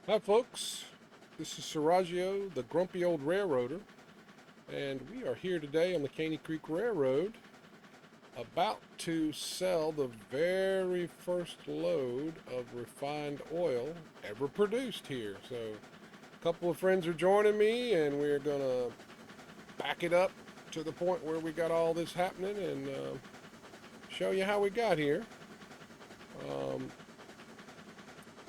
Hi folks, this is Seragio, the Grumpy Old Railroader, and we are here today on the Caney Creek Railroad about to sell the very first load of refined oil ever produced here. So a couple of friends are joining me and we're going to back it up to the point where we got all this happening and show you how we got here. Um,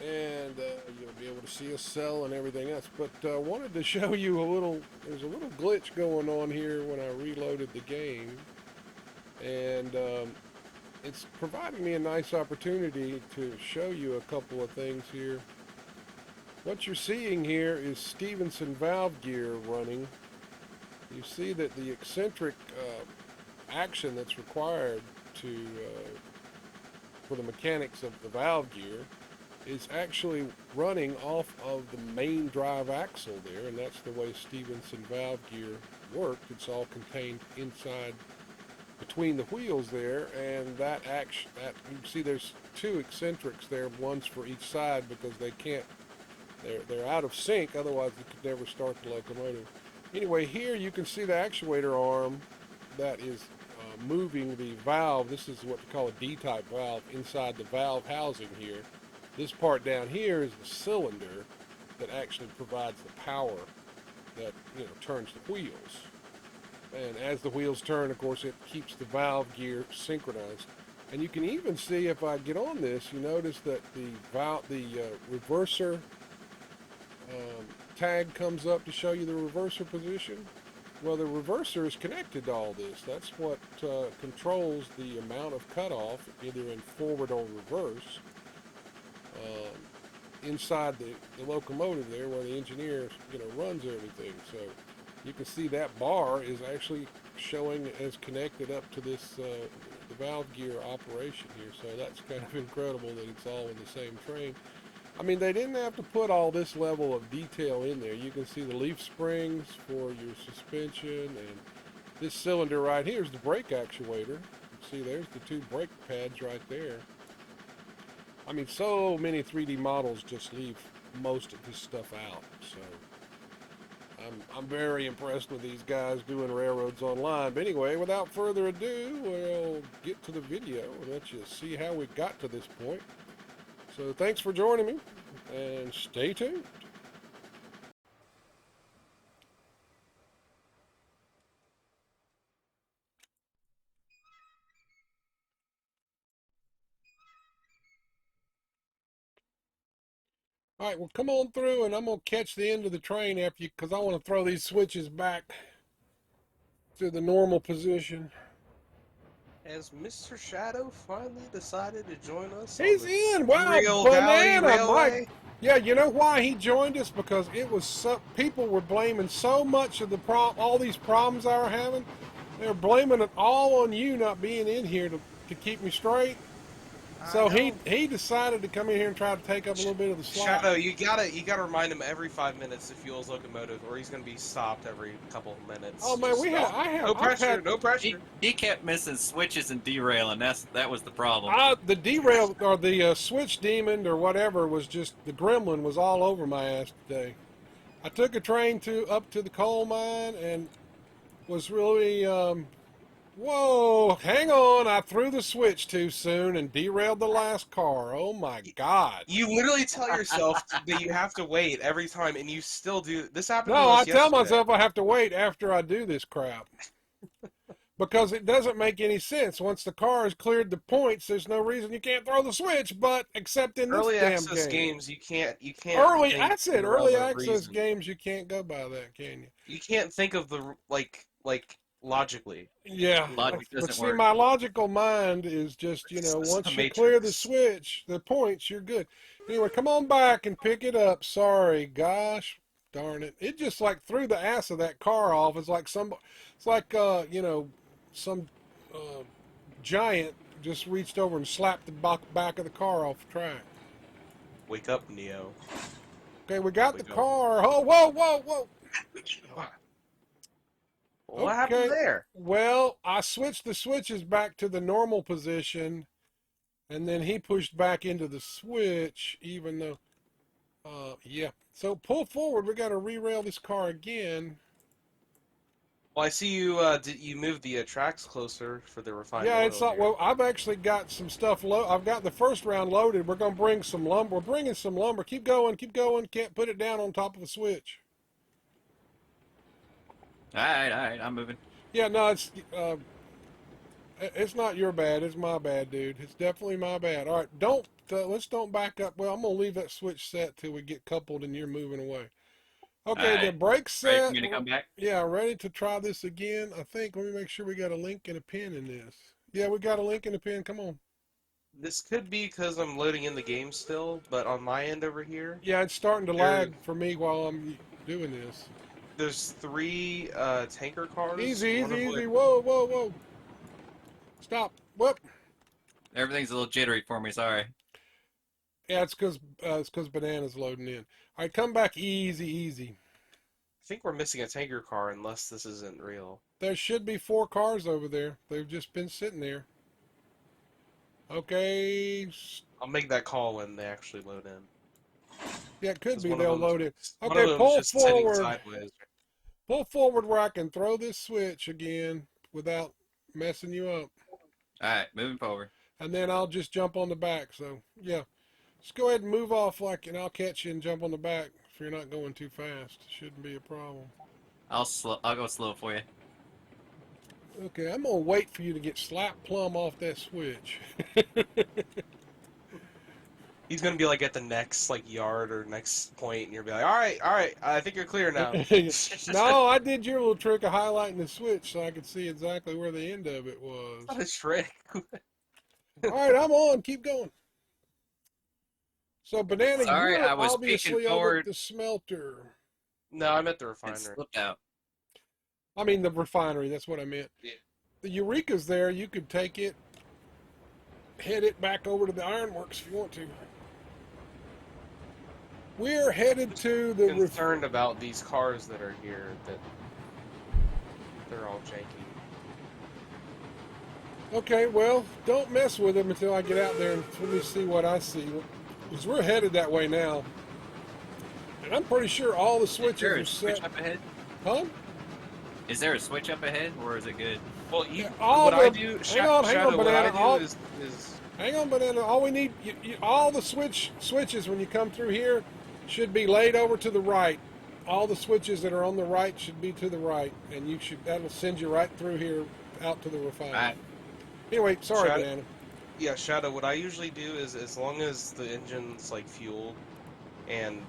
and you'll be able to see us sell and everything else. But wanted to show you there's a little glitch going on here when I reloaded the game. And it's providing me a nice opportunity to show you a couple of things here. What you're seeing here is Stevenson valve gear running. You see that the eccentric action that's required for the mechanics of the valve gear is actually running off of the main drive axle there, and that's the way Stevenson valve gear worked. It's all contained inside between the wheels there, and that you see there's two eccentrics there, one's for each side because they're out of sync, otherwise you could never start the locomotive. Anyway, here you can see the actuator arm that is moving the valve. This is what we call a D-type valve inside the valve housing here. This part down here is the cylinder that actually provides the power that turns the wheels. And as the wheels turn, of course, it keeps the valve gear synchronized. And you can even see, if I get on this, you notice that the reverser tag comes up to show you the reverser position. Well, the reverser is connected to all this. That's what controls the amount of cutoff, either in forward or reverse, inside the locomotive there, where the engineer runs everything. So you can see that bar is actually showing as connected up to this the valve gear operation here. So that's kind of incredible that it's all in the same train. I mean, they didn't have to put all this level of detail in there. You can see the leaf springs for your suspension, and this cylinder right here is the brake actuator. See, there's the two brake pads right there. I mean, so many 3D models just leave most of this stuff out. So I'm very impressed with these guys doing railroads online. But anyway, without further ado, we'll get to the video and let you see how we got to this point. So thanks for joining me, and stay tuned. All right, well, come on through, and I'm going to catch the end of the train after you, because I want to throw these switches back to the normal position. Has Mr. Shadow finally decided to join us on He's the in. Wow, Imperial Valley banana, Mike. Railway? Yeah, you know why he joined us? Because it was people were blaming so much of all these problems I were having. They were blaming it all on you not being in here to keep me straight. I So he know. he decided to come in here and try to take up a Sh- little bit of the slack. Shadow, you gotta remind him every 5 minutes to fuel his locomotive, or he's gonna be stopped every couple of Oh minutes. man, Just no, no I've pressure, had no He pressure. he kept missing switches and derailing. That was the problem. the derail or the switch demon or whatever was just the gremlin was all over my ass today. I took a train up to the coal mine and was really whoa, hang on, I threw the switch too soon and derailed the last car. Oh my Y- god. You literally tell yourself that you have to wait every time, and you still do. This happened to No, I us tell yesterday. myself I have to wait after I do this crap. Because it doesn't make any sense. Once the car has cleared the points, there's no reason you can't throw the switch, but except in this Early damn access game. games, you can't think That's of it. the Early relevant access reason. games, you can't go by that, can you? You can't think of the like logically. Yeah, Logic but doesn't see, work. my logical mind is just, This is the once you clear the Matrix. switch, the points, you're good. Anyway, come on back and pick it up. Sorry, gosh darn it. It just like threw the ass of that car off. It's like, some uh, giant just reached over and slapped the back of the car off the track. Wake up, Neo. Okay, we got the Wake up. car. Oh, whoa, whoa, whoa. What happened Okay, there? well, I switched the switches back to the normal position, and then he pushed back into the switch, even though. Yeah. So pull forward. We got to re-rail this car again. Well, I see you. You moved the tracks closer for the refined Yeah, oil it's not. here. Well, I've actually got some stuff I've got the first round loaded. We're gonna bring some lumber. We're bringing some lumber. Keep going. Keep going. Can't put it down on top of a switch. All right, I'm moving. Yeah, no, it's not your bad. It's my bad, dude. It's definitely my bad. All right, let's don't back up. Well, I'm gonna leave that switch set till we get coupled and you're moving away. All Okay, the right, brake's ready for set. me to come back? Yeah, ready to try this again. I think. Let me make sure we got a link and a pin in this. Yeah, we got a link and a pin. Come on. This could be because I'm loading in the game still, but on my end over here, Yeah, it's starting to there, lag for me while I'm doing this. there's 3 tanker cars. Easy, one easy, of easy. which, Whoa, whoa, whoa. Stop. Whoop. Everything's a little jittery for me. Sorry. Yeah, it's because Banana's loading in. All right, come back easy, easy. I think we're missing a tanker car unless this isn't real. There should be 4 cars over there. They've just been sitting there. Okay. I'll make that call when they actually load in. Yeah, it could 'Cause be one of they'll them's, load it. one of Okay, them's pull just sitting forward. sideways. Pull forward where I can throw this switch again without messing you up. All right, moving forward. And then I'll just jump on the back. So, yeah. Just go ahead and move off and I'll catch you and jump on the back if you're not going too fast. Shouldn't be a problem. I'll go slow for you. Okay, I'm gonna wait for you to get slap plumb off that switch. He's gonna be like at the next yard or next point, and you'll be like, all right, I think you're clear now. No, I did your little trick of highlighting the switch so I could see exactly where the end of it was. Not a trick. All right, I'm on. Keep going. So, Banana, Sorry, you're I was obviously peeking over forward. at the smelter. No, I'm at the It refinery. slipped out. I mean, the refinery. That's what I meant. Yeah. The Eureka's there. You could take it, head it back over to the ironworks if you want to. We're headed to the Concerned about these cars that are here, that they're all janky. Okay, well, don't mess with them until I get out there and let me see what I see. Because we're headed that way now. And I'm pretty sure all the switches Is there are a switch set. up ahead? Huh? Is there a switch up ahead, or is it good? Well, Yeah, what I the- do, hang on, Shadow, what Banana. I do is Hang on, Banana. All we need, all the switches when you come through here should be laid over to the right. All the switches that are on the right should be to the right, and that'll send you right through here out to the refinery. All right. Anyway, sorry, Shadow- Banana. yeah, Shadow. What I usually do is, as long as the engine's fueled, and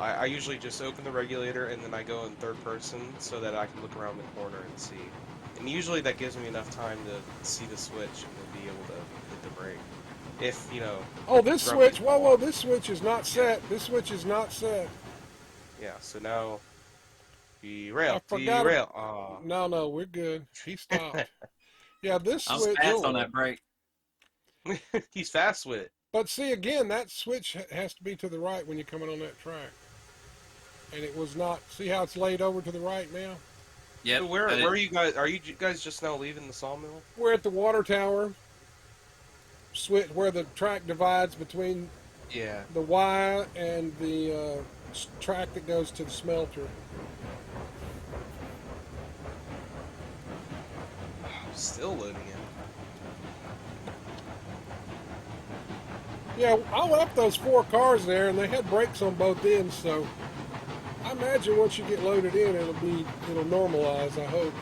I usually just open the regulator and then I go in third person so that I can look around the corner and see. And usually that gives me enough time to see the switch and then be able to hit the brake. If Oh, this Grumpy's switch. Whoa, this switch is not set. This switch is not set. yeah. So now, derail, I forgot derail. No, we're good. He stopped. Yeah, this I was switch. fast on that brake. He's fast with it. But see, again, that switch has to be to the right when you're coming on that track. And it was not. See how it's laid over to the right now? Yep. So where are you guys? Are you guys just now leaving the sawmill? We're at the water tower. Switch where the track divides between Yeah. the Y and the track that goes to the smelter. Still loading in. Yeah, I left those 4 cars there, and they had brakes on both ends, so I imagine once you get loaded in, it'll normalize. I hope.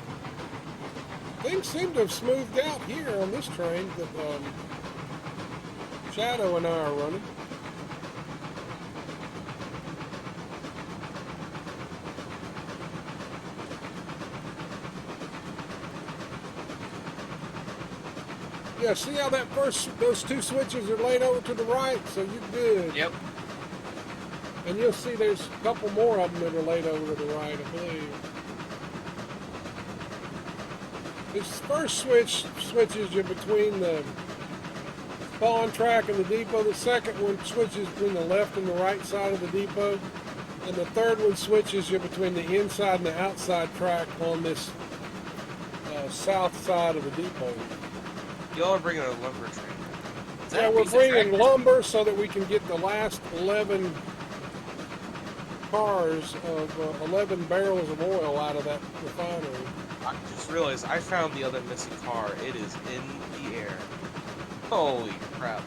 Things seem to have smoothed out here on this train that Shadow and I are running. Yeah, see how those 2 switches are laid over to the right, so you're good. Yep. And you'll see there's a couple more of them that are laid over to the right, I believe. This first switches you between the spawn track and the depot. The second one switches between the left and the right side of the depot. And the third one switches you between the inside and the outside track on this south side of the depot. Y'all are bringing a lumber train. Is that Yeah, a we're piece of bringing track? lumber so that we can get the last 11 cars of 11 barrels of oil out of that refinery. I just realized I found the other missing car. It is in the air. Holy crap.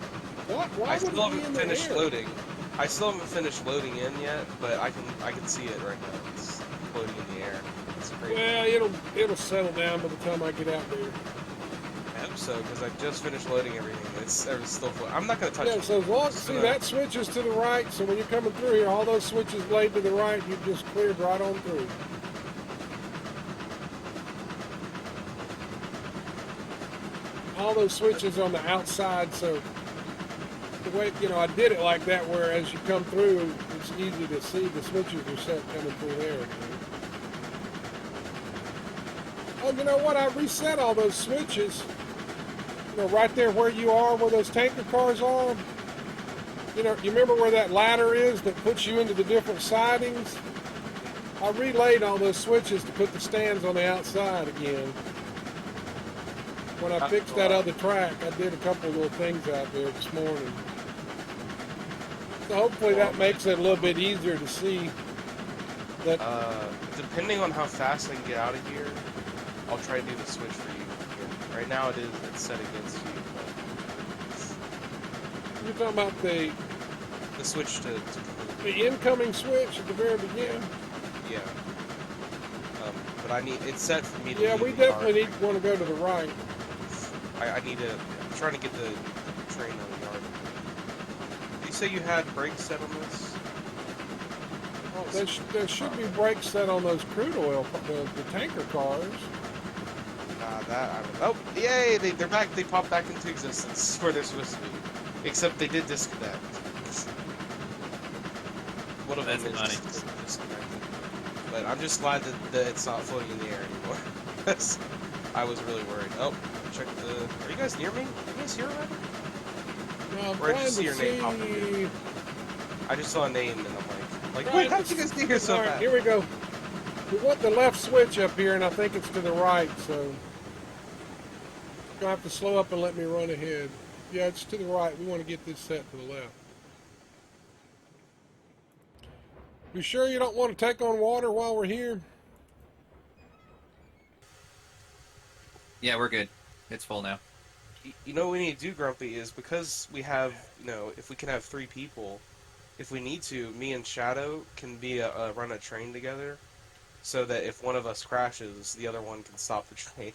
What? Why I would still it be haven't in the finished air? loading. I still haven't finished loading in yet, but I can see it right now. It's floating in the air. It's crazy. Well, it'll settle down by the time I get out there. I hope so, because I just finished loading everything. It's still floating. I'm not gonna touch Yeah, it. so as long Just see gonna- that switch is to the right, so when you're coming through here, all those switches laid to the right, you just cleared right on through. All those switches on the outside, so the way, I did it like that where as you come through, it's easy to see the switches are set coming through there. Oh, you know what? I reset all those switches. Right there where you are, where those tanker cars are. You remember where that ladder is that puts you into the different sidings? I relayed all those switches to put the stands on the outside again. When I fixed that other track, I did a couple of little things out there this morning. So hopefully that makes it a little bit easier to see that. Depending on how fast I can get out of here, I'll try to do the switch for you. Here. Right now it's set against you. You're talking about the Switch to incoming switch at the very beginning? yeah. But it's set for me to Yeah, leave we the definitely yard. want to go to the right. I need to. I'm trying to get the train on the yard. Did you say you had brakes set on this? Oh, There should be brakes set on those crude oil, the tanker cars. Oh, yay! They're back. They popped back into existence where they're supposed to be. Except they did disconnect. One of them That's is funny. disconnected. But I'm just glad that it's not floating in the air anymore. I was really worried. Oh, check the. Are you guys near me? Are you guys here already? No, I'm Or I trying just see to your name pop up see. here. I just saw a name and I'm like, Right, wait, how'd you guys get here so all right, fast? here we go. We want the left switch up here, and I think it's to the right, so you're gonna have to slow up and let me run ahead. Yeah, it's to the right. We want to get this set to the left. You sure you don't want to take on water while we're here? Yeah, we're good. It's full now. You know what we need to do, Grumpy, is because we have, if we can have 3 people, if we need to, me and Shadow can be run a train together, so that if one of us crashes, the other one can stop the train.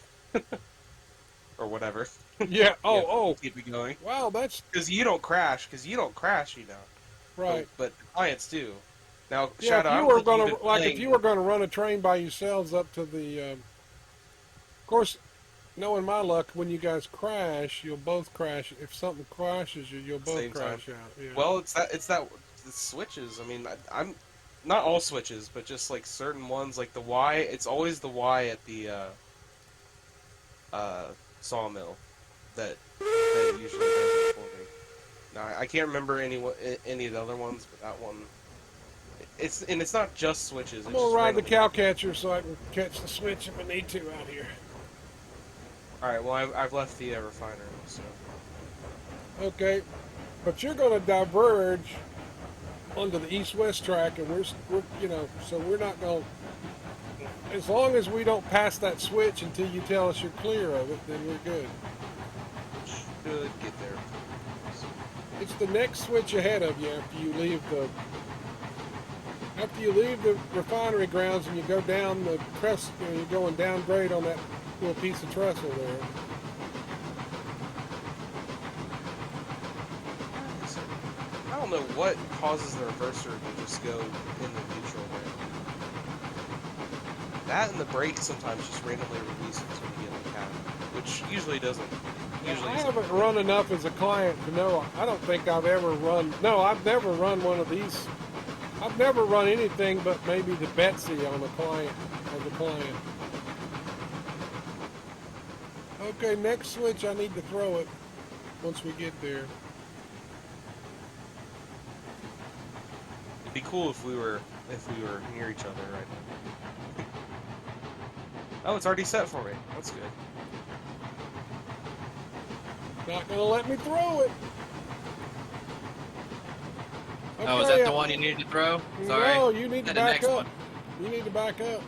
Or whatever. Yeah. Oh. Keep it going. Wow, that's Because you don't crash, right. But the clients do. Now, Yeah, Shadow, if you I'm were thinking gonna even like, if playing- you were gonna run a train by yourselves up to the, of course, knowing my luck, when you guys crash, you'll both crash. If something crashes you, you'll both Same time. crash out. Yeah. Well, it's that the switches. I mean, I'm not all switches, but just like certain ones, like the Y. It's always the Y at the sawmill that usually does it for me. Now I can't remember any of the other ones, but that one. It's not just switches. I'm it's gonna just ride the randomly. cow catcher so I can catch the switch if I need to out here. All right. Well, I've left the refinery, so. Okay, but you're gonna diverge onto the east-west track, and we're so we're not gonna. As long as we don't pass that switch until you tell us you're clear of it, then we're good. Should get there. It's the next switch ahead of you after you leave the refinery grounds and you go down the crest. You're going down grade on that little piece of trestle there. I don't know what causes the reverser to just go in the neutral there. That and the brake sometimes just randomly releases when you get in the cab, which usually doesn't. Usually I isn't haven't good. run enough as a client to know. I don't think I've ever run. No, I've never run one of these. I've never run anything but maybe the Betsy on the client as a client. Okay, next switch. I need to throw it once we get there. It'd be cool if we were near each other right now. Oh, it's already set for me. That's good. Not gonna let me throw it. Oh, is that the one you needed to throw? Sorry. No, you need to The back next up. one. You need to back up.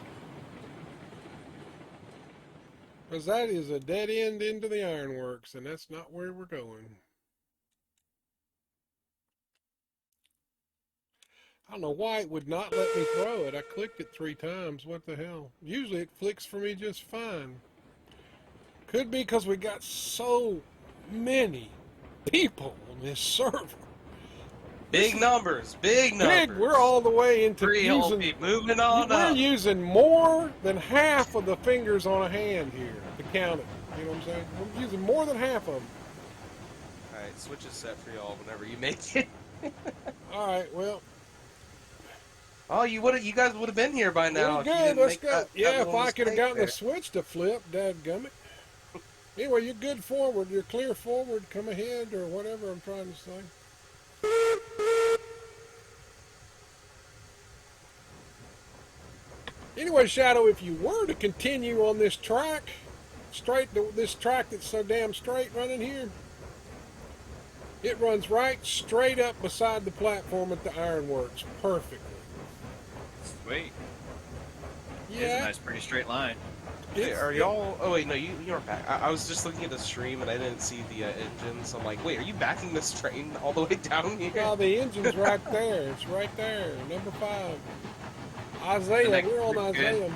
Because that is a dead end into the ironworks, and that's not where we're going. I don't know why it would not let me throw it. I clicked it 3 times. What the hell? Usually it flicks for me just fine. Could be because we got so many people on this server. Big numbers, big Big, numbers. we're all the way into 3 whole using. people. Moving on We're up. using more than half of the fingers on a hand here to count it. You know what I'm saying? We're using more than half of them. All right, switch is set for y'all whenever you make it. All right, well, Oh, you guys would have been here by now we're if you good. didn't Let's make go. that Yeah, if little I could have mistake gotten there. the switch to flip, dadgummit. Anyway, you're good forward. You're clear forward. Come ahead or whatever I'm trying to say. Anyway, Shadow, if you were to continue on this track, this track that's so damn straight running here, it runs right straight up beside the platform at the ironworks, perfectly. Sweet. It is a Yeah, nice, pretty straight line. Hey, are y'all? Oh wait, no, you're back. I was just looking at the stream and I didn't see the engine, so I'm like, wait, are you backing this train all the way down here? Oh, the engine's right there. It's right there, number 5. Isaiah, next we're on group's good. Isaiah.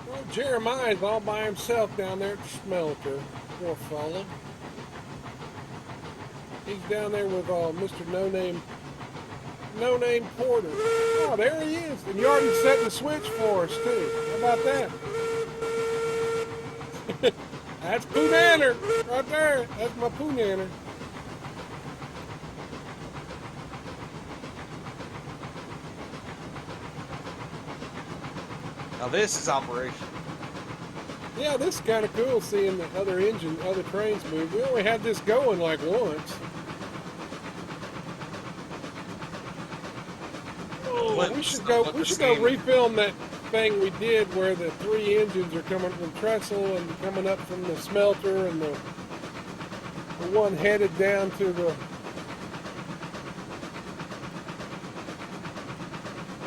Well, Jeremiah's all by himself down there at the smelter. Poor fella. He's down there with Mr. No Name Porter. Oh, there he is. And you already set the switch for us, too. How about that? That's Pooh-Nanner right there. That's my Pooh-Nanner. Now this is operation. Yeah, this is kind of cool seeing the other trains move. We only had this going like once. Oh, we should go refilm that thing we did where the 3 engines are coming from trestle and coming up from the smelter, and the one headed down to the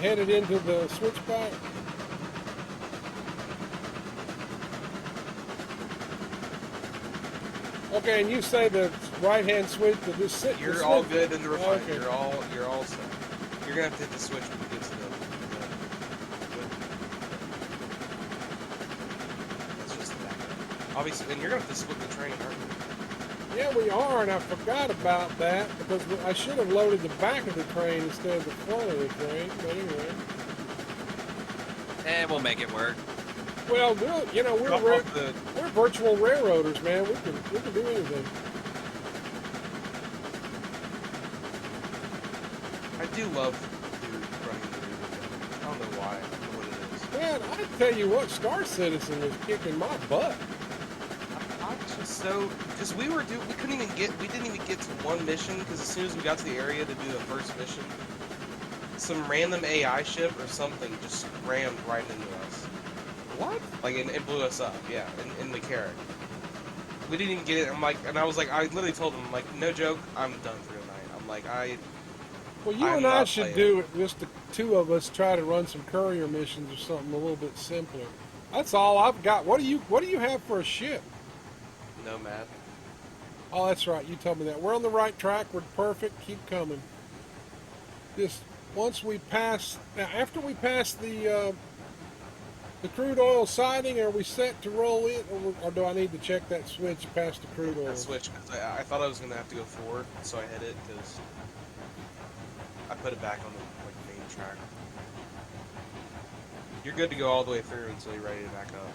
headed into the switchback. Okay, and you say the right-hand switch to just sit. You're all good in the refinery. Okay. You're all set. You're gonna have to hit the switch when you get to the it's just the back. Obviously, and you're gonna have to split the train, aren't you? Yeah, we are, and I forgot about that because I should have loaded the back of the train instead of the front of the train. But anyway, We'll make it work. well, Drop off the we're virtual railroaders, man. We can do anything. I do love running the route. I don't know why. I don't know what it is. Man, I tell you what, Star Citizen was kicking my butt. I'm just so because we didn't even get to one mission because as soon as we got to the area to do the first mission, some random AI ship or something just rammed right into us. What? Like it blew us up, yeah, in the carrot. We didn't even get it. I was like, I literally told him, I'm like, no joke, I'm done for tonight. I'm like, Well, you I'm and I not should playing. do it. Just the 2 of us try to run some courier missions or something a little bit simpler. That's all I've got. What do you have for a ship? Nomad. Oh, that's right. You told me that. We're on the right track. We're perfect. Keep coming. Just once we pass, now after we pass the crude oil siding, are we set to roll in, or do I need to check that switch past the crude oil? That switch, because I thought I was going to have to go forward, so I hit it, because I put it back on the main track. You're good to go all the way through until you're ready to back up.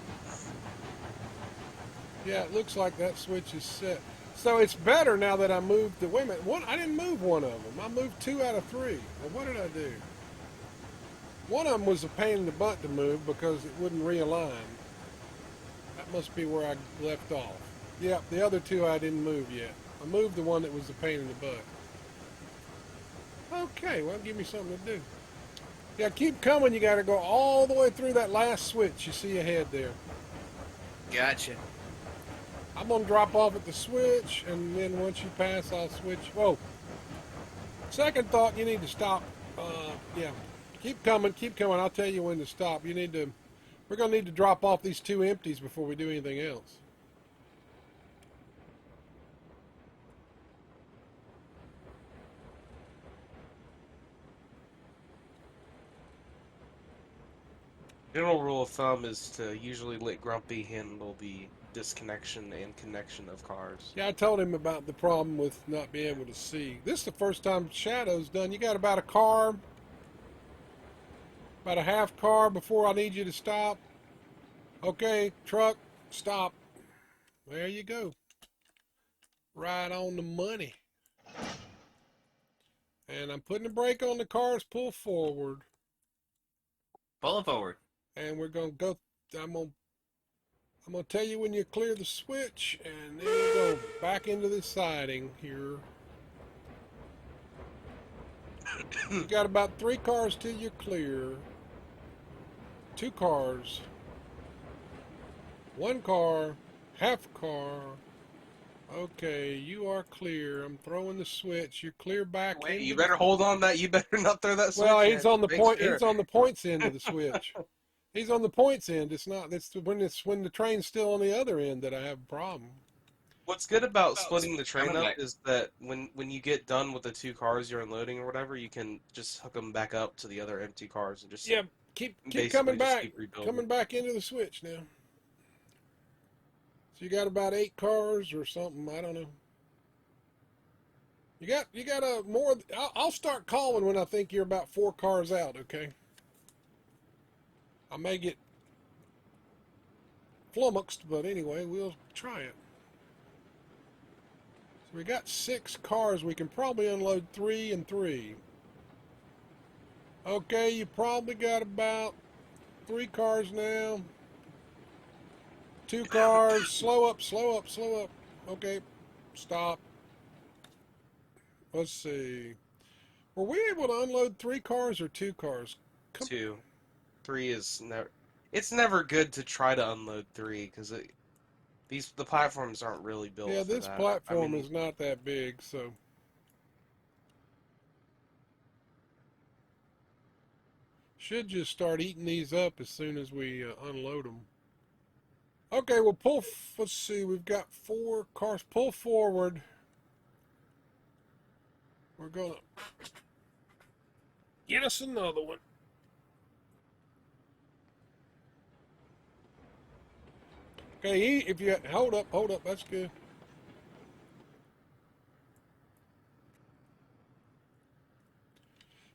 Yeah, it looks like that switch is set. So it's better now that I moved the. Wait a minute. I didn't move one of them. I moved 2 out of 3. Well, what did I do? One of them was a pain in the butt to move because it wouldn't realign. That must be where I left off. Yep, the other 2 I didn't move yet. I moved the one that was a pain in the butt. Okay, well, give me something to do. Yeah, keep coming. You got to go all the way through that last switch you see ahead there. Gotcha. I'm gonna drop off at the switch, and then once you pass, I'll switch. Whoa. Second thought, you need to stop. Yeah. Keep coming, keep coming. I'll tell you when to stop. You need to. We're gonna need to drop off these 2 empties before we do anything else. General rule of thumb is to usually let Grumpy handle the disconnection and connection of cars. Yeah, I told him about the problem with not being able to see. This is the first time Shadow's done. You got about a car, about a half car before I need you to stop. Okay, truck, stop. There you go. Right on the money. And I'm putting the brake on the cars, pull forward. Pulling forward. And we're gonna go. I'm gonna tell you when you clear the switch, and then we'll go back into the siding here. You got about 3 cars till you're clear. 2 cars. 1 car. Half car. Okay, you are clear. I'm throwing the switch. You're clear back. Wait, you better hold on that. You better not throw that switch. Well, he's on the Make point. sure. He's on the points end of the switch. He's on the points end. It's not. It's when the train's still on the other end that I have a problem. What's good about splitting the train up is that when you get done with the 2 cars you're unloading or whatever, you can just hook them back up to the other empty cars and just Keep basically coming just back. keep rebuilding. Coming back into the switch now. So you got about 8 cars or something. I don't know. You got a more. I'll start calling when I think you're about 4 cars out. Okay. I may get flummoxed, but anyway, we'll try it. So we got 6 cars. We can probably unload 3 and 3. Okay, you probably got about 3 cars now. 2 cars. Slow up, slow up, slow up. Okay, stop. Let's see. Were we able to unload 3 cars or 2 cars? 2. 3 is never. It's never good to try to unload 3 because the platforms aren't really built. Yeah, for this that. platform is not that big, so. Should just start eating these up as soon as we unload them. Okay, well, let's see, we've got 4 cars. Pull forward. We're going to get us another one. Okay, if you hold up, that's good.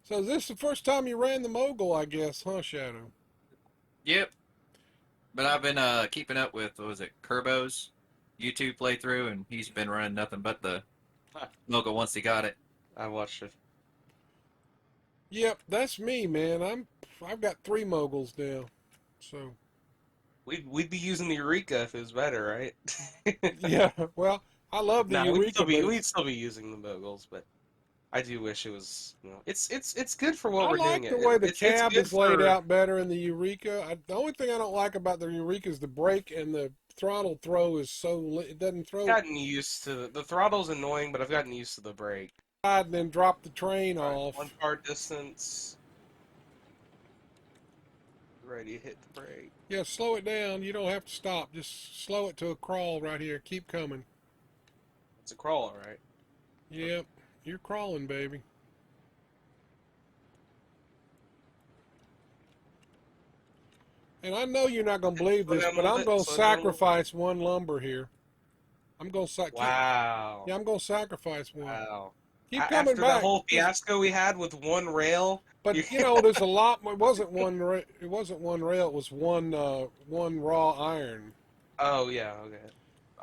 So is this the first time you ran the mogul, I guess, huh, Shadow? Yep. But I've been keeping up with, what was it, Kerbo's YouTube playthrough, and he's been running nothing but the mogul once he got it. I watched it. Yep, that's me, man. I've got 3 moguls now, so. We'd be using the Eureka if it was better, right? Yeah, well, I love the Eureka. We'd still be using the moguls, but I do wish it was. It's good for what we're doing. I like the way the cab is laid for... out better in the Eureka. The only thing I don't like about the Eureka is the brake and the throttle throw is so it doesn't throw. I've gotten used to the throttle's annoying, but I've gotten used to the brake. And then drop the train off. 1 car distance. Ready to hit the brake. Yeah, slow it down. You don't have to stop. Just slow it to a crawl right here. Keep coming. It's a crawl, all right. Yep, you're crawling, baby. And I know you're not going to believe this, but I'm going to sacrifice 1 lumber here. I'm going to Wow. Yeah, I'm going to sacrifice 1. Wow. Keep coming After back. that whole fiasco we had with 1 rail. But there's a lot. It wasn't 1. It wasn't 1 rail. It was one raw iron. Oh yeah, okay.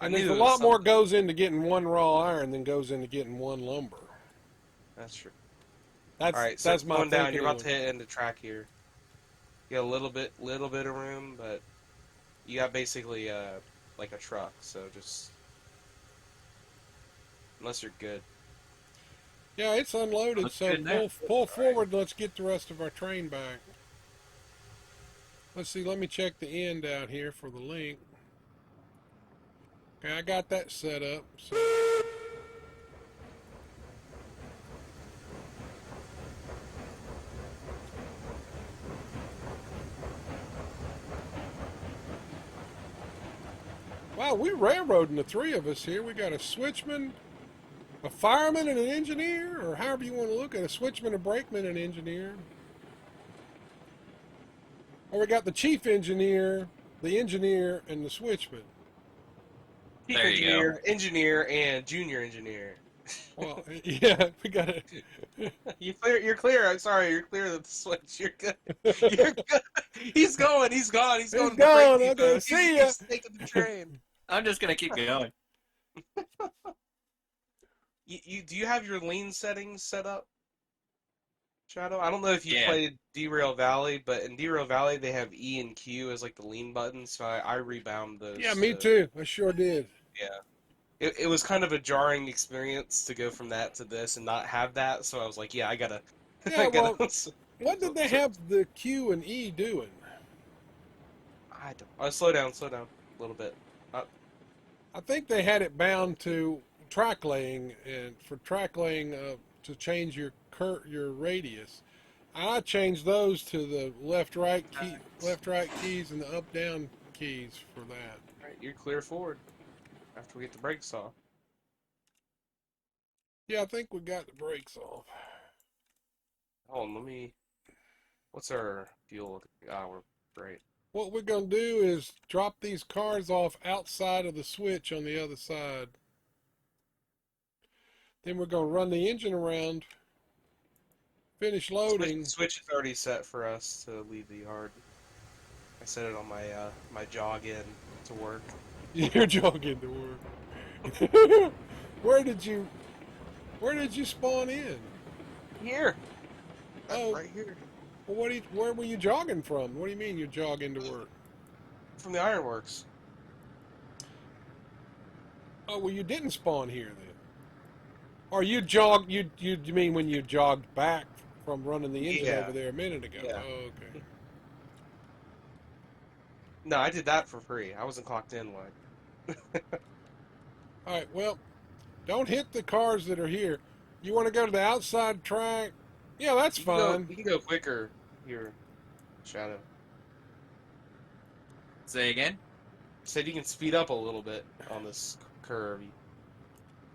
And there's a lot more goes into getting 1 raw iron than goes into getting 1 lumber. That's true. That's all right. So that's my going down. thinking. You're about to hit into track here. You got a little bit of room, but you got basically like a truck. So just unless you're good. Yeah, it's unloaded, Looks so good pull forward and let's get the rest of our train back. Let's see, let me check the end out here for the link. Okay, I got that set up. So. Wow, we're railroading the three of us here. We got a switchman, a fireman, and an engineer, or however you want to look at it, a switchman, a brakeman, and an engineer. Or we got the chief engineer, and the switchman. Chief There you go. engineer, and junior engineer. Well, yeah, we got it. You're clear. I'm sorry. You're clear of the switch. You're good. You're good. He's going. He's gone. He's going to the break gone. depot. Okay, see ya. He's taking the train. I'm just gonna keep going. Do you have your lean settings set up, Shadow? I don't know if you Yeah. played Derail Valley, but in Derail Valley they have E and Q as like the lean buttons, so I rebound those. Yeah, me too. I sure did. Yeah. It was kind of a jarring experience to go from that to this and not have that, so I was like, yeah, I gotta. Yeah, I gotta. well, what did they have the Q and E doing? I don't. Slow down a little bit. I think they had it bound to track laying, and for track laying to change your radius. I changed those to the left right keys and the up down keys for that. All right, you're clear forward after we get the brakes off. Yeah, I think we got the brakes off. Hold on, let me. What's our fuel? Ah, we're great. What we're going to do is drop these cars off outside of the switch on the other side. Then we're going to run the engine around, finish loading. Switch is already set for us to leave the yard. I set it on my my jog in to work. You're jogging to work. Where did you spawn in? Here. Oh, Right here. well, where were you jogging from? What do you mean you're jogging to work? From the ironworks. Oh, well, you didn't spawn here then. Or you jogged? You mean when you jogged back from running the engine over there a minute ago? Yeah. Oh, okay. No, I did that for free. I wasn't clocked in line. All right. Well, don't hit the cars that are here. You want to go to the outside track? Yeah, that's fine. You can go quicker here, Shadow. Say again. Said you can speed up a little bit on this curve.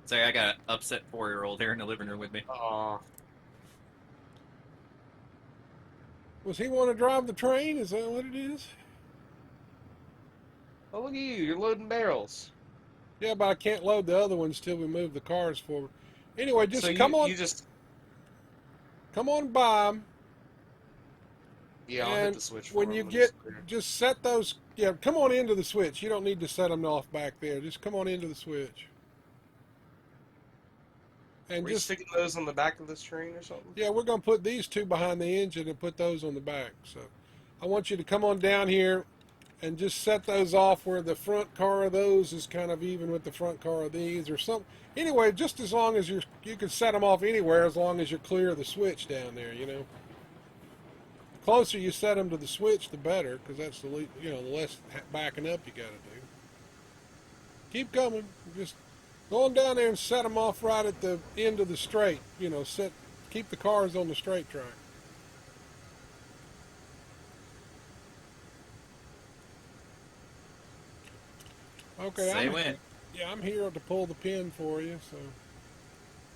Say I got an upset 4-year-old here in the living room with me. Aw. Was he want to drive the train? Is that what it is? Oh, look at you. You're loading barrels. Yeah, but I can't load the other ones till we move the cars forward. Anyway, just So come on. You just... Come on by 'em. Yeah, I'll hit the switch for when him you when get, it's clear. just set those. Yeah, come on into the switch. You don't need to set them off back there. Just come on into the switch. And Were you just sticking those on the back of this train or something? yeah, we're gonna put these two behind the engine and put those on the back. So I want you to come on down here and just set those off where the front car of those is kind of even with the front car of these or something. Anyway, just as long as you can set them off anywhere as long as you're clear of the switch down there, you know. The closer you set them to the switch, the better, because that's the the less backing up you got to do. Keep coming. Just go on down there and set them off right at the end of the straight. You know, keep the cars on the straight track. Okay, Say when. Yeah, I'm here to pull the pin for you, so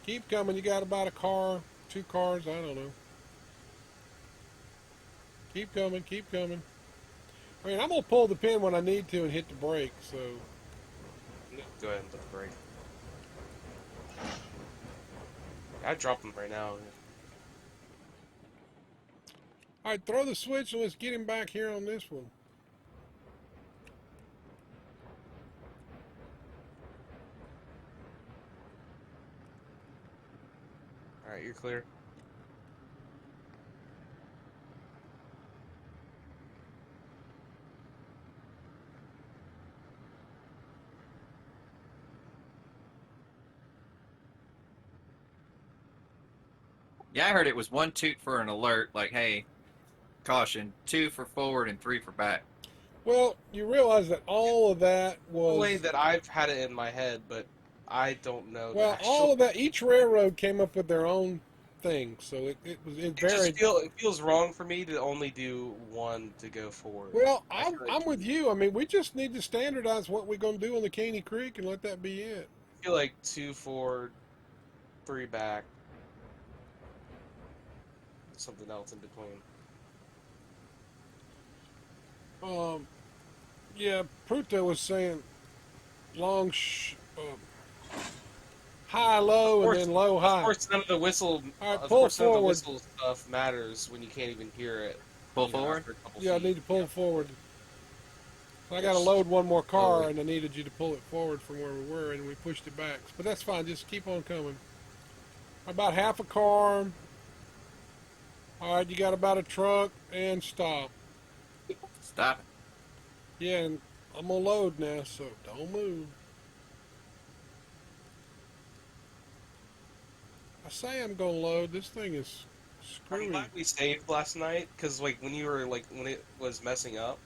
keep coming. You got about a car, 2 cars, I don't know. Keep coming, keep coming. I mean, I'm going to pull the pin when I need to and hit the brake, so. Go ahead and put the brake. I'd drop them right now. All right, throw the switch and let's get him back here on this one. Alright, you're clear. Yeah, I heard it was 1 toot for an alert, like, hey, caution, 2 for forward and 3 for back. Well, you realize that all of that The way was that I've had it in my head, but I don't know the well, all actual. of that. Each railroad came up with their own thing, so it It just varied. feels wrong for me to only do one to go forward. Well, I feel like I'm with you. I mean, we just need to standardize what we're gonna do on the Caney Creek and let that be it. two forward, three back, something else in between. Um, yeah, Pruto was saying long, high, low, and then low, Of high. course, none of the whistle. All right, Of pull course, none of the forward. whistle stuff matters when you can't even hear it. Pull forward. After a couple Yeah, I feet. need to pull forward. So I got to Which load one more car, Forward. and I needed you to pull it forward from where we were, and we pushed it back. But that's fine. Just keep on coming. About half a car. All right, you got about a truck, and stop. Stop it. Yeah, and I'm gonna load now, so don't move. I say I'm gonna load. This thing is I'm screwy. glad we saved last night because when you were when it was messing up,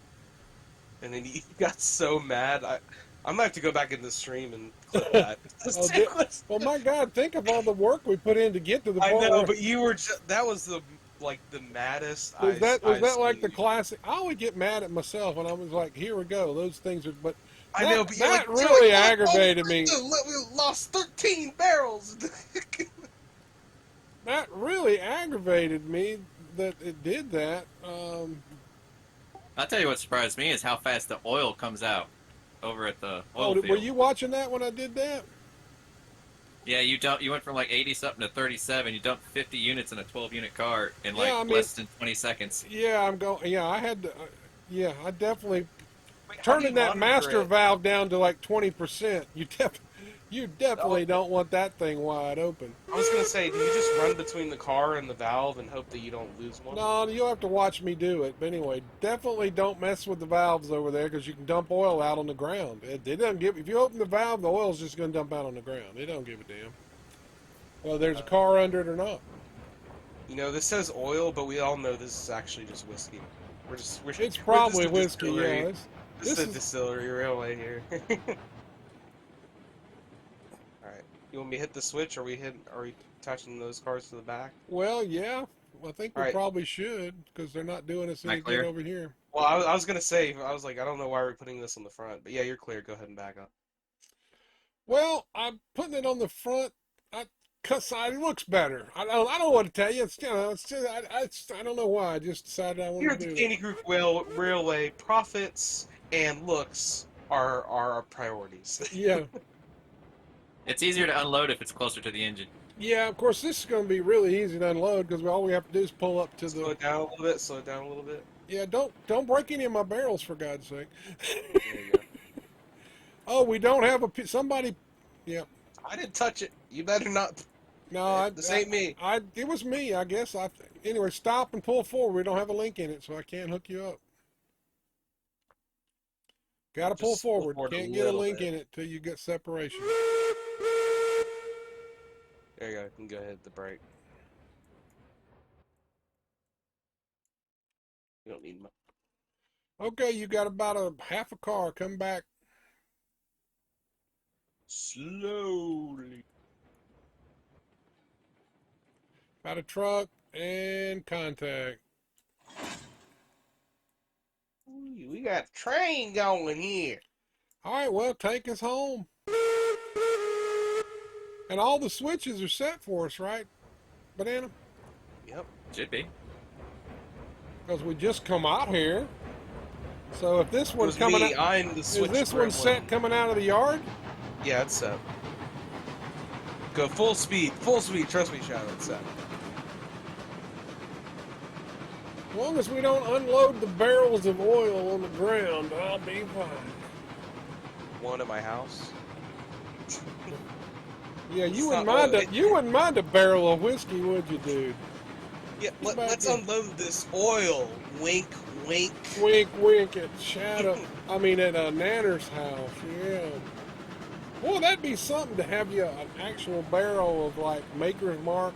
and then you got so mad. I'm gonna have to go back in the stream and clip that. Oh, well, my God! Think of all the work we put in to get to the I point know, where but you were that was the maddest was I've that like seen the you. classic? I always get mad at myself, and I was like, "Here we go." Those things are, but I know, but that you're like, really look, oh, aggravated me. we lost 13 barrels. That really aggravated me that it did that. I'll tell you what surprised me is how fast the oil comes out over at the oil Were field. you watching that when I did that? Yeah, you went from like 80 something to 37. You dumped 50 units in a 12-unit car in Yeah, like I mean, less than 20 seconds. yeah, I'm going. Yeah, I had to. Yeah, I definitely Wait, how do you turning that monitor master it? valve down to like 20%. You Oh, definitely don't want that thing wide open. I was gonna say, do you just run between the car and the valve and hope that you don't lose one? No, you'll have to watch me do it. But anyway, definitely don't mess with the valves over there because you can dump oil out on the ground. It doesn't give. If you open the valve, the oil's just going to dump out on the ground. It don't give a damn whether there's a Uh, car under it or not. this says oil, but we all know this is actually just whiskey. It's we're just probably a whiskey. Yeah, distillery. This is this a is distillery railway here. All right, you want me to hit the switch? Are we touching those cars to the back? well, yeah. I think All we right. probably should because they're not doing us Am I any good clear? over here. Well, I was gonna say, I was like, I don't know why we're putting this on the front, but yeah, you're clear. Go ahead and back up. Well, I'm putting it on the front. Cause it looks better. I don't know what to tell you. It's it's just, I don't know why. I just decided I Here wanted at to the do it. Caney Creek Railway, profits and looks are our priorities. Yeah, It's easier to unload if it's closer to the engine. yeah. Of course, this is going to be really easy to unload because all we have to do is pull up to Slow the. it down a little bit. Slow it down a little bit. Yeah, don't break any of my barrels for God's sake. There you go. Oh, we don't have somebody. Yeah, I didn't touch it. You better not. no, This ain't me. it was me. I guess Anyway, stop and pull forward. We don't have a link in it, so I can't hook you up. Got to pull Just pull forward. forward a Can't get a little link bit. in it till you get separation. There you go. You can go hit the brake. You don't need much. Okay, you got about a half a car. Come back. Slowly. Got a truck and contact. Ooh, we got a train going here. All right, well, take us home. And all the switches are set for us, right, Banana? Yep. Should be. Because we just come out here. So if this It one's was coming me. out, I'm the is switch this one set gremlin. coming out of the yard? Yeah, it's set. Go full speed. Full speed. Trust me, Shadow. It's set. As long as we don't unload the barrels of oil on the ground, I'll be fine. One at my house. Yeah, It's you wouldn't not mind oil. you wouldn't mind a barrel of whiskey, would you, dude? Yeah, Get back let's in. unload this oil. Wink, wink. Wink, wink at Shadow. I mean, at Nanner's house. Yeah. Boy, that'd be something to have you an actual barrel of like Maker's Mark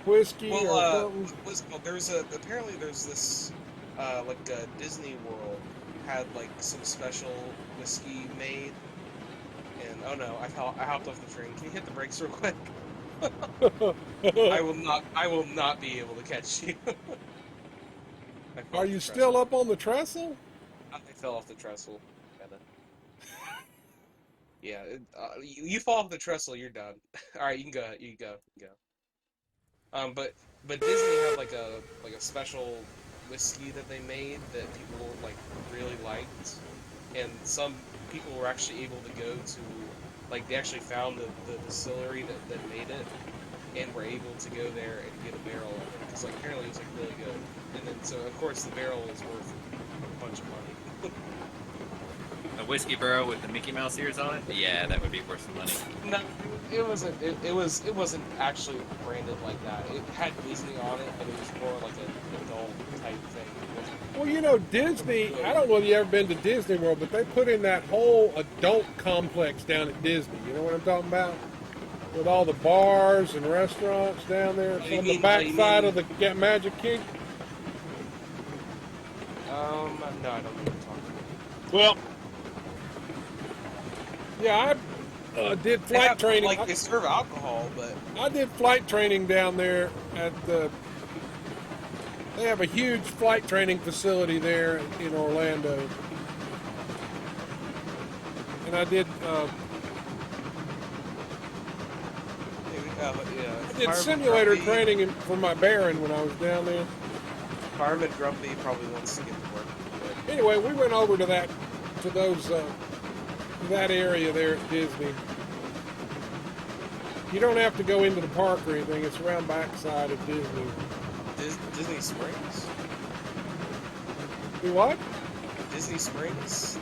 whiskey Well, or something. what's it called? Apparently there's this Disney World had like some special whiskey made, and oh no, I hopped off the train. Can you hit the brakes real quick? I will not be able to catch you. I fell Are off you the still trestle. up on the trestle? I fell off the trestle. Kinda. Yeah, you fall off the trestle, you're done. All right, you can go. You can go. You can go. But Disney had like a special whiskey that they made that people like really liked, and some people were actually able to go to, like they actually found the distillery that made it, and were able to go there and get a barrel of it because like apparently it was like really good, and then so of course the barrel is worth a bunch of money. A whiskey barrel with the Mickey Mouse ears on it? Yeah, that would be worth some money. No, it wasn't actually branded like that. It had Disney on it, but it was more like an adult type thing. It wasn't Well, you know, Disney, I don't know if you ever been to Disney World, but they put in that whole adult complex down at Disney. You know what I'm talking about? With all the bars and restaurants down there Oh, you on the mean- backside of the Magic Kingdom. no, I don't know what you're talking about. Well, yeah, I did They flight have, training. like they serve alcohol, but I did flight training down there at the. They have a huge flight training facility there in Orlando, and I did. yeah. I did simulator training for my Baron when I was down there. Fireman Grumpy probably wants to get to work. But Anyway, we went over to that, that area there at Disney. You don't have to go into the park or anything. It's around backside of Disney. Disney Springs? You what? Disney Springs?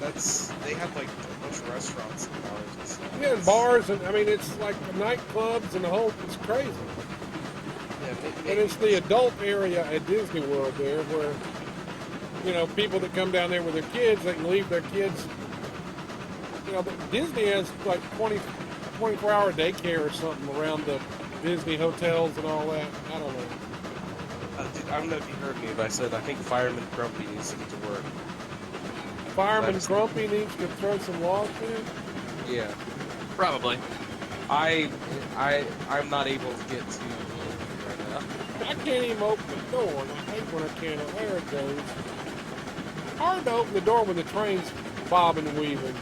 They have like a bunch of restaurants and bars and stuff. Yeah, and bars, and I mean, it's like nightclubs and the whole. It's crazy. Yeah, And it's the adult area at Disney World there, where you know people that come down there with their kids, they can leave their kids. You know, but Disney has like 24-hour daycare or something around the Disney hotels and all that. I don't know. Dude, I don't know if you heard me, but I said I think Fireman Grumpy needs to get to work. Fireman Grumpy needs to throw some logs in. Yeah. Probably. I'm not able to get to right now. I can't even open the door. And I hate when I can't. There it goes. Hard to open the door when the train's bobbing and weaving.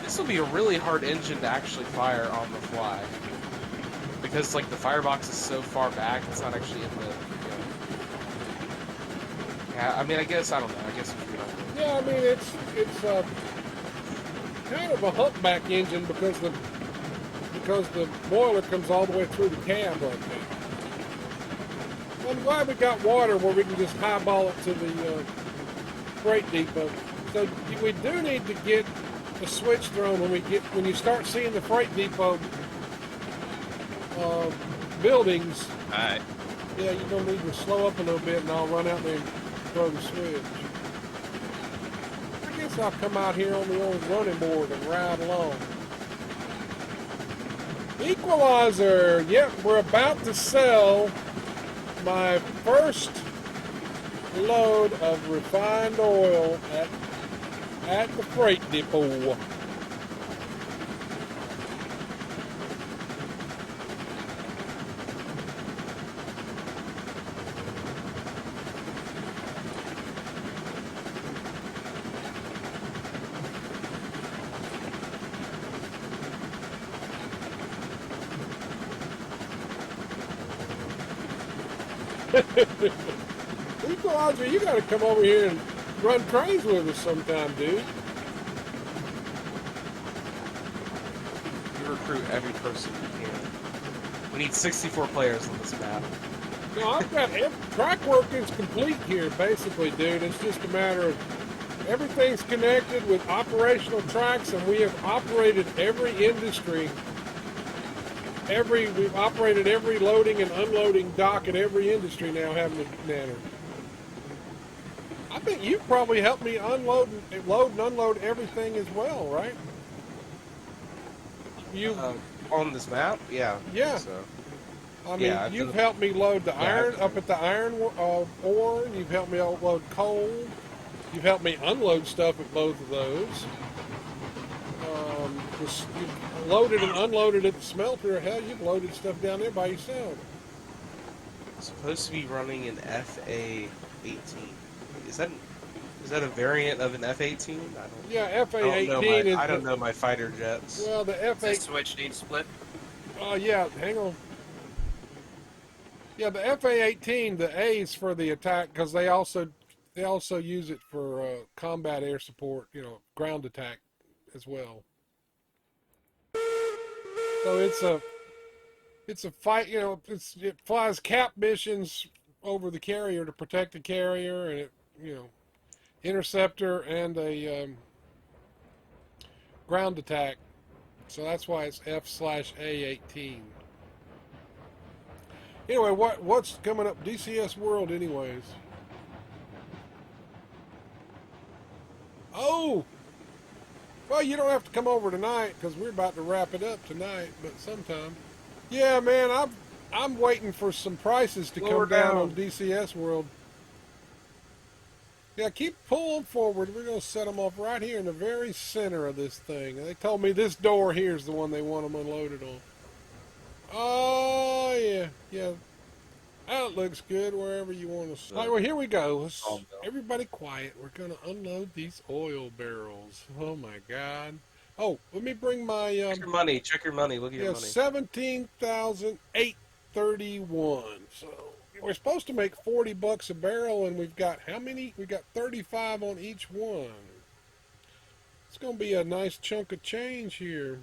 This will be a really hard engine to actually fire on the fly. Because like the firebox is so far back, it's not actually in the. You know. Yeah, I mean, I guess I don't know. I guess if you're not. Yeah, I mean it's kind of a humpback engine because the boiler comes all the way through the cab like that. Well, I'm glad we got water where we can just highball it to the freight depot. So we do need to get a switch thrown when you start seeing the freight depot buildings. All right. Yeah, you're gonna need to slow up a little bit, and I'll run out there and throw the switch. I guess I'll come out here on the old running board and ride along. Equalizer. Yep, we're about to sell my first load of refined oil at the freight depot. Equalizer, you gotta come over here and run trains with us sometime, dude. You recruit every person you can. We need 64 players on this map. No, I've got track work is complete here, basically, dude. It's just a matter of everything's connected with operational tracks, and we have operated every industry. We've operated every loading and unloading dock at every industry now, haven't we, Nanner? I think you probably helped me load and unload everything as well, right? You On this map? Yeah. I Yeah. think so. I mean, Yeah, I've you've done. helped me load the Yeah, iron I've up done. at the iron ore. You've helped me load coal. You've helped me unload stuff at both of those. You've loaded and unloaded at the smelter. Hell, you've loaded stuff down there by yourself. Supposed to be running an FA-18. Is that a variant of an F-18? Yeah, I don't know my FA-18 is I the don't know my fighter jets. well, the Does this F8. switch need split? Yeah, hang on. Yeah, the FA-18, the A is for the attack because they also use it for combat air support. Ground attack as well. So it's a fight. It flies cap missions over the carrier to protect the carrier, and you know interceptor and a ground attack. So that's why it's F/A-18. Anyway, what's coming up? DCS World, anyways. Oh, well, you don't have to come over tonight because we're about to wrap it up tonight, but sometime. Yeah, man, I'm waiting for some prices to Lower come down on down. DCS World. Yeah, keep pulling forward. We're going to set them off right here in the very center of this thing. They told me this door here is the one they want them unloaded on. Oh, yeah. Yeah. That looks good wherever you want to. All right, well, here we go. Sawmill. Everybody quiet. We're going to unload these oil barrels. Oh, my God. Oh, let me bring my, Check your money. Check your money. Look at your yeah, money. 17,831. So we're supposed to make $40 a barrel, and we've got how many? We got 35 on each one. It's going to be a nice chunk of change here.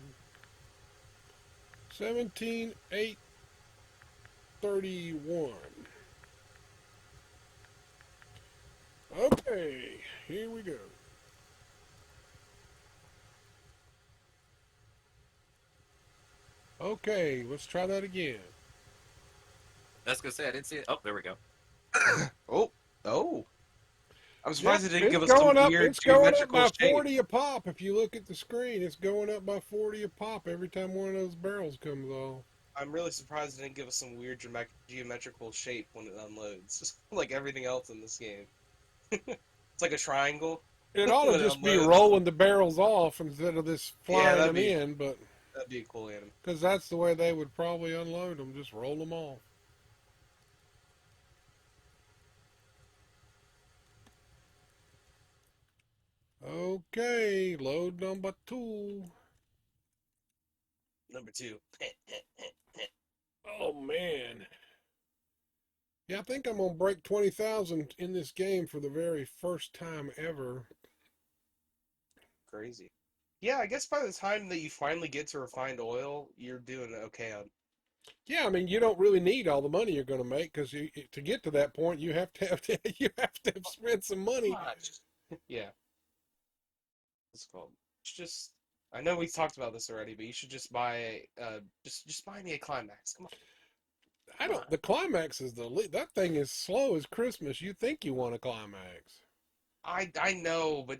17,831. Okay, here we go. Okay, let's try that again. That's gonna say I didn't see it. Oh, there we go. Oh, oh. I'm Yep, surprised it didn't it's give us some going up. weird It's going up geometrical by shape. 40 a pop. If you look at the screen, it's going up by 40 a pop every time one of those barrels comes off. I'm really surprised it didn't give us some weird geometrical shape when it unloads, like everything else in this game. It's like a triangle It ought to when it just be unloads. rolling the barrels off instead of this Yeah, flying them in, but that'd be a cool anime. because that's the way they would probably unload them, just roll them off. Okay, load number 2. Number 2. Oh man. Yeah, I think I'm gonna break 20,000 in this game for the very first time ever. Crazy. Yeah, I guess by the time that you finally get to refined oil, you're doing okay on Yeah, I mean, you don't really need all the money you're going to make because to get to that point, you have to you have to have spent some money. much. Yeah, what's it called? It's just I know we talked about this already, but you should just buy just buy me a climax. I Come on. don't. The climax is that thing is slow as Christmas. You think you want a climax? I know, but